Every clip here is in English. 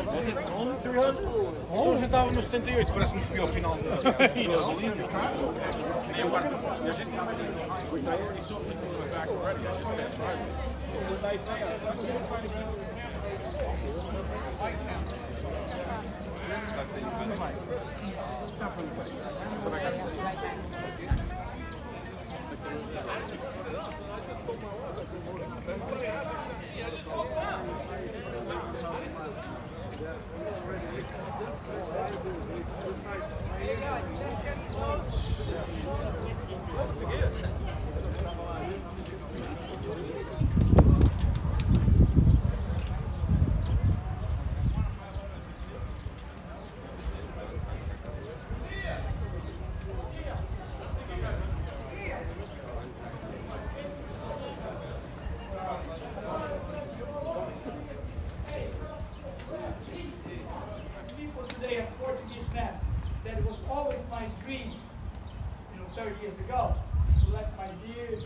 Was het 100, 300? Toen zit daar nog 78, parece que subiu ao final. Nem a parte. E a gente was already sold it back already. I just passed by. So they say, today at Portuguese Mass that it was always my dream, 30 years ago, to let my dear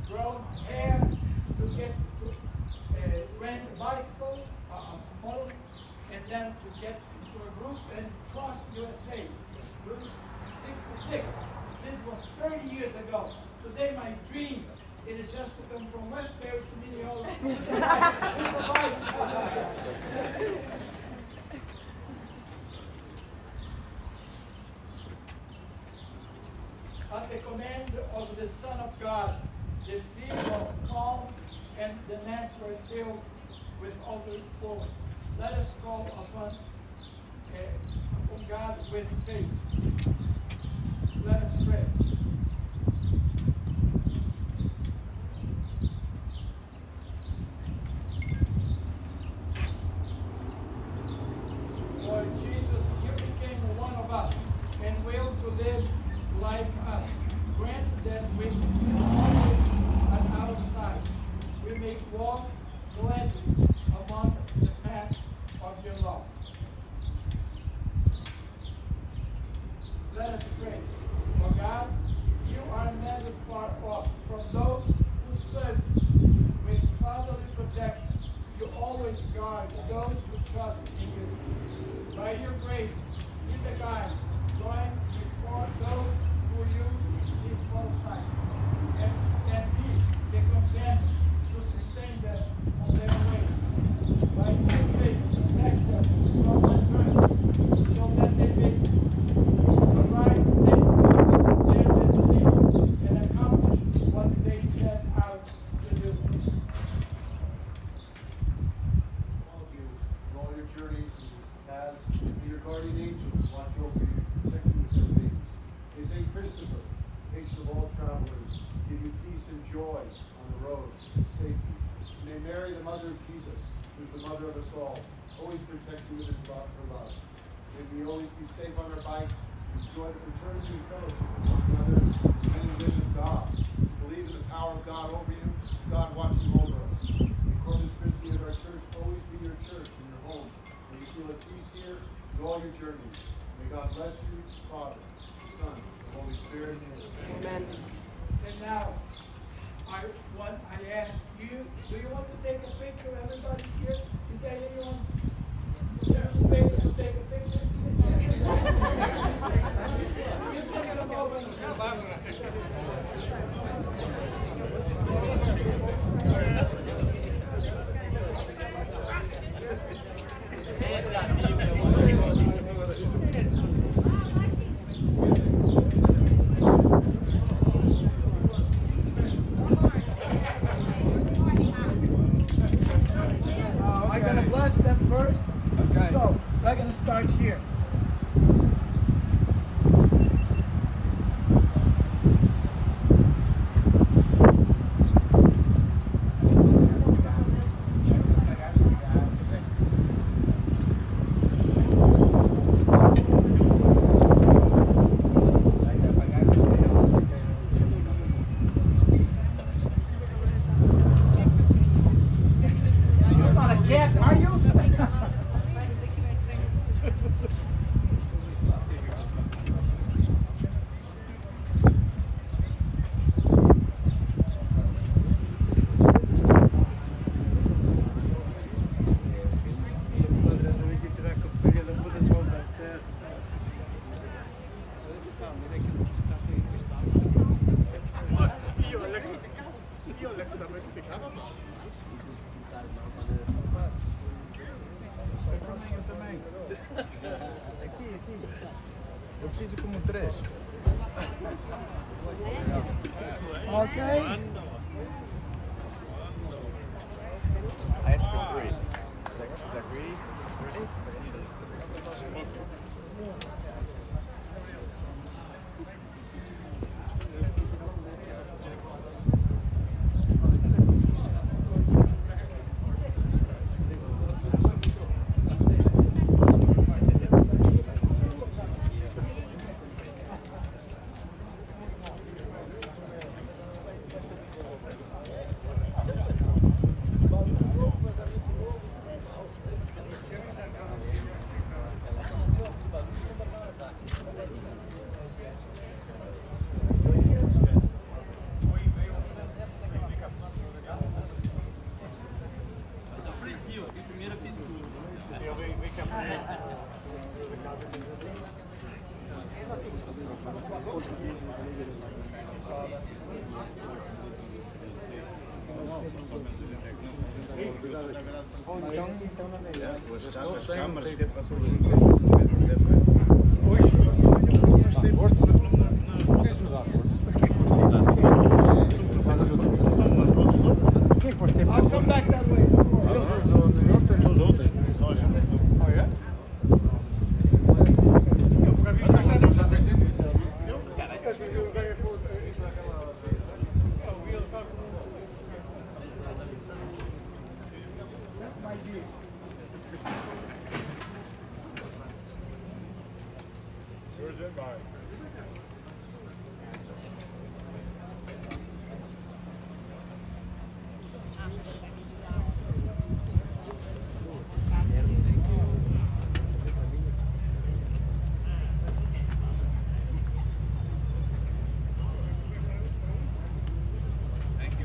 grown hair to get to rent a bicycle, a motor, and then to get into a group and cross USA. Route 66. This was 30 years ago. Today my dream it is just to come from Westbury to Minneapolis with a bicycle. At the command of the Son of God, the sea was calm and the nets were filled with overflowing. Let us call upon God with faith. Let us pray. Lord Jesus, you became one of us and will to live like us. Grant that we always at our side we may walk gladly among the paths of your love. Let us pray. For God, you are never far off from those who serve you. With fatherly protection, you always guard those who trust in you. By your grace, be the guide, going before those who use these false signs, and be the companion to sustain them on their way. By your faith, protect them from adversity, so that they may arrive safely at their destination and accomplish what they set out to do. All of you, in all your journeys and paths, may your guardian angels watch over you, protect you with their wings. May St. Christopher, patron of all travelers, give you peace and joy on the road and safety. May Mary, the mother of Jesus, who is the mother of us all, always protect you with her love. May we always be safe on our bikes, enjoy the fraternity and fellowship with one another, and the vision of God. Believe in the power of God over you, God watching over us. May Corpus Christi at our church always be your church and your home. May you feel at peace here in all your journeys. May God bless you, Father, the Son, the Holy Spirit. Amen. And now, I ask you, do you want to take a picture? Everybody here? Is there anyone? Is there a space to take a picture? You take it a moment. I'm going to bless them first. Okay. So, we're going to start here. You're not a cat, are you? 15 como 3. Okay? I asked for 3. Is that greedy? Então na melhor. As câmaras que passou I'll come back that way. Yours and mine.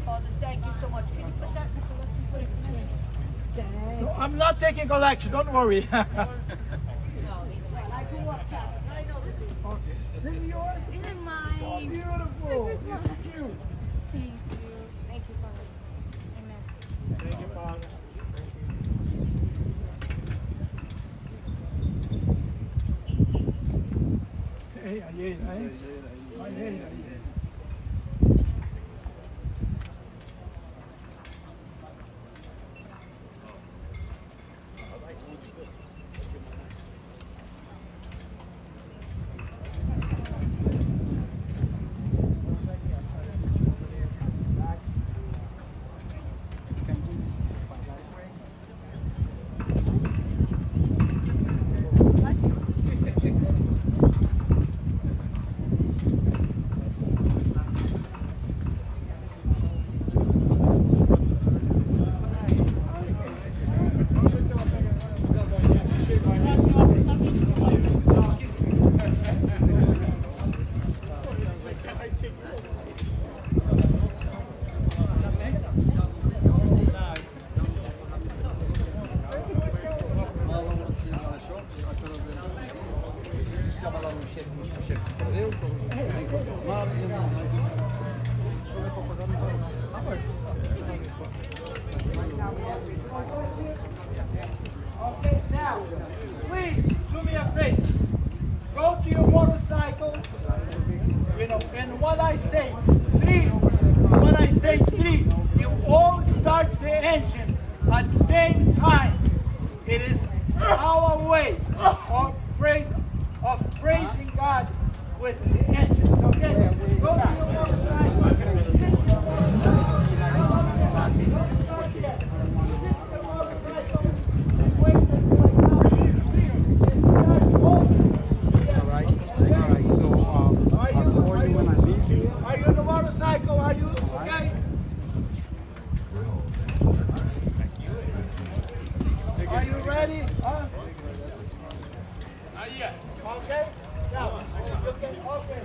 Father, thank you so much. Can you put that in the collection plate for me? Thank No, I'm not taking collection, don't worry. No, either way. I grew up Catholic. I know this is. This is yours? This is Oh, mine. beautiful. This is mine. Thank you. Thank you. Thank you, Father. Amen. Thank you, Father. Hey, ayer, eh? Ayer, ayer. Okay, now, please do me a favor. Go to your motorcycle, and when I say three, you all start the engine at the same time. It is our way of praising God with the engines, okay? Go to your motorcycle. Sit in your motorcycle. Don't start yet. Sit in your motorcycle and wait until I count to 3. Then start moving. Yeah. All right. So I'll call you when I leave you. Are you on the motorcycle? Are you okay? Are you ready? Huh? Not yet. Okay? Now, okay.